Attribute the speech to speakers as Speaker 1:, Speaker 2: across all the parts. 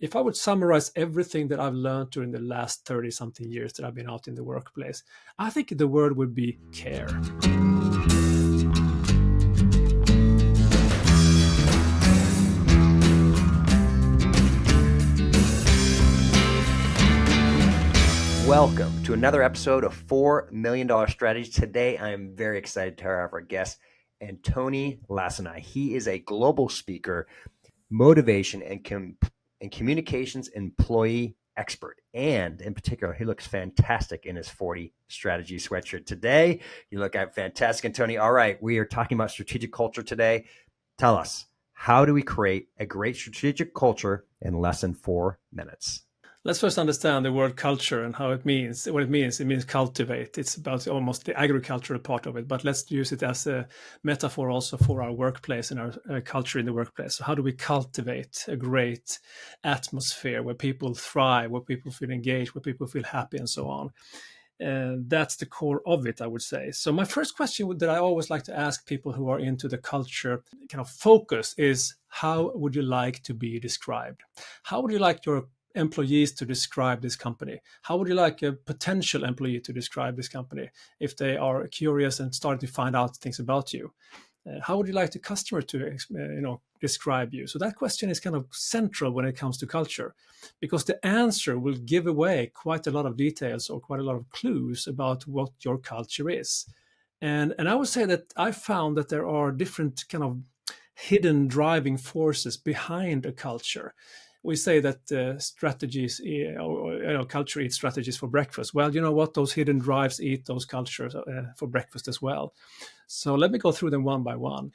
Speaker 1: If I would summarize everything that I've learned during the last 30 something years that I've been out in the workplace, I think the word would be care.
Speaker 2: Welcome to another episode of $4 Million Strategy. Today, I am very excited to have our guest, Antoni Lacinai. He is a global speaker, motivation and communications employee expert. And in particular, he looks fantastic in his 40 strategy sweatshirt. Today, you look fantastic, Antoni. All right, we are talking about strategic culture today. Tell us, how do we create a great strategic culture in less than 4 minutes?
Speaker 1: Let's first understand the word culture and how it means. What it means cultivate. It's about almost the agricultural part of it, but let's use it as a metaphor also for our workplace and our culture in the workplace. So how do we cultivate a great atmosphere where people thrive, where people feel engaged, where people feel happy and so on? And that's the core of it, I would say. So my first question that I always like to ask people who are into the culture kind of focus is, how would you like to be described? How would you like your employees to describe this company? How would you like a potential employee to describe this company if they are curious and starting to find out things about you? How would you like the customer to describe you? So that question is kind of central when it comes to culture, because the answer will give away quite a lot of details or quite a lot of clues about what your culture is. And I would say that I found that there are different kind of hidden driving forces behind a culture. We say that strategies, culture eats strategies for breakfast. Well, you know what? Those hidden drives eat those cultures for breakfast as well. So let me go through them one by one.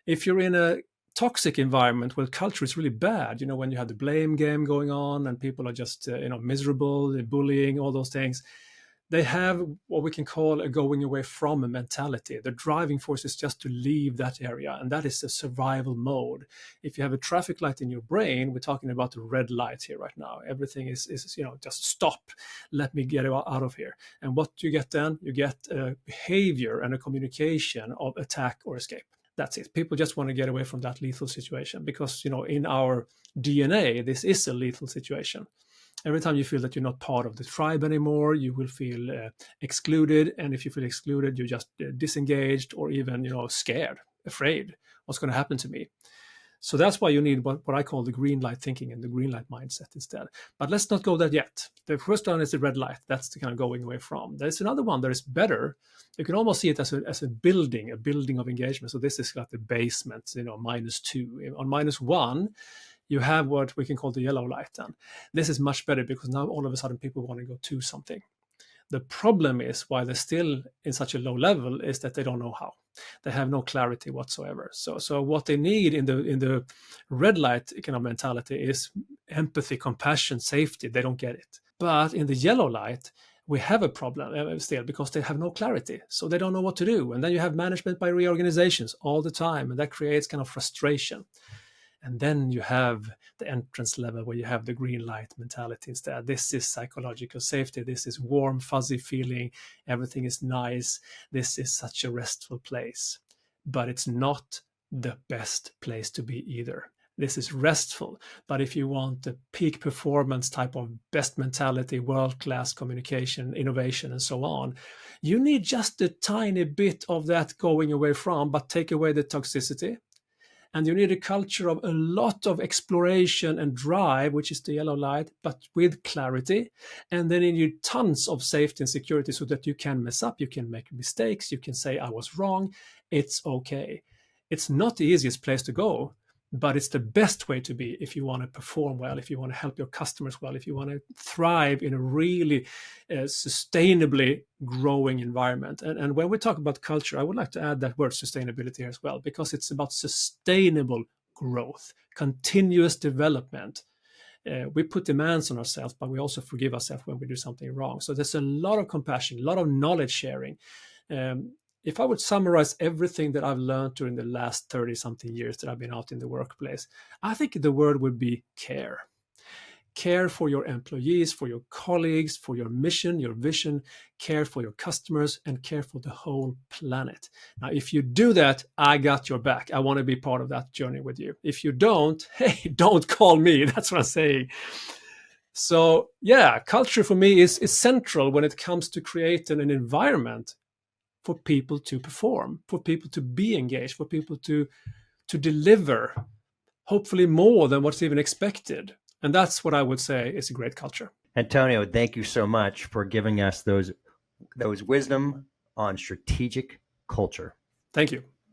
Speaker 1: If you're in a toxic environment where culture is really bad, when you have the blame game going on and people are just, miserable, bullying, all those things, they have what we can call a going away from a mentality. The driving force is just to leave that area, and that is the survival mode. If you have a traffic light in your brain, we're talking about the red light here right now. Everything is just stop, let me get out of here. And what do you get then? You get a behavior and a communication of attack or escape. That's it. People just want to get away from that lethal situation because, in our DNA, this is a lethal situation. Every time you feel that you're not part of the tribe anymore, you will feel excluded. And if you feel excluded, you're just disengaged or even, scared, afraid. What's going to happen to me? So that's why you need what I call the green light thinking and the green light mindset instead. But let's not go there yet. The first one is the red light. That's the kind of going away from. There's another one that is better. You can almost see it as a building of engagement. So this is like the basement, -2. On -1, you have what we can call the yellow light. And this is much better because now all of a sudden people want to go to something. The problem is why they're still in such a low level is that they don't know how. They have no clarity whatsoever. So what they need in the red light kind of mentality is empathy, compassion, safety. They don't get it. But in the yellow light, we have a problem still because they have no clarity. So they don't know what to do. And then you have management by reorganizations all the time. And that creates kind of frustration. And then you have the entrance level where you have the green light mentality instead. This is psychological safety. This is warm, fuzzy feeling. Everything is nice. This is such a restful place. But it's not the best place to be either. This is restful. But if you want the peak performance type of best mentality, world-class communication, innovation, and so on, you need just a tiny bit of that going away from, but take away the toxicity. And you need a culture of a lot of exploration and drive, which is the yellow light, but with clarity. And then you need tons of safety and security so that you can mess up, you can make mistakes, you can say, I was wrong. It's okay. It's not the easiest place to go, but it's the best way to be if you want to perform well, if you want to help your customers well, if you want to thrive in a really sustainably growing environment. And when we talk about culture, I would like to add that word sustainability here as well, because it's about sustainable growth, continuous development. We put demands on ourselves, but we also forgive ourselves when we do something wrong. So there's a lot of compassion, a lot of knowledge sharing. If I would summarize everything that I've learned during the last 30 something years that I've been out in the workplace, I think the word would be care. care for your employees, for your colleagues, for your mission, your vision, care for your customers, and care for the whole planet. Now, if you do that, I got your back. I want to be part of that journey with you. If you don't, hey, don't call me. That's what I'm saying. So yeah, culture for me is central when it comes to creating an environment for people to perform, for people to be engaged, for people to deliver, hopefully more than what's even expected. And that's what I would say is a great culture.
Speaker 2: Antonio, thank you so much for giving us those wisdom on strategic culture.
Speaker 1: Thank you.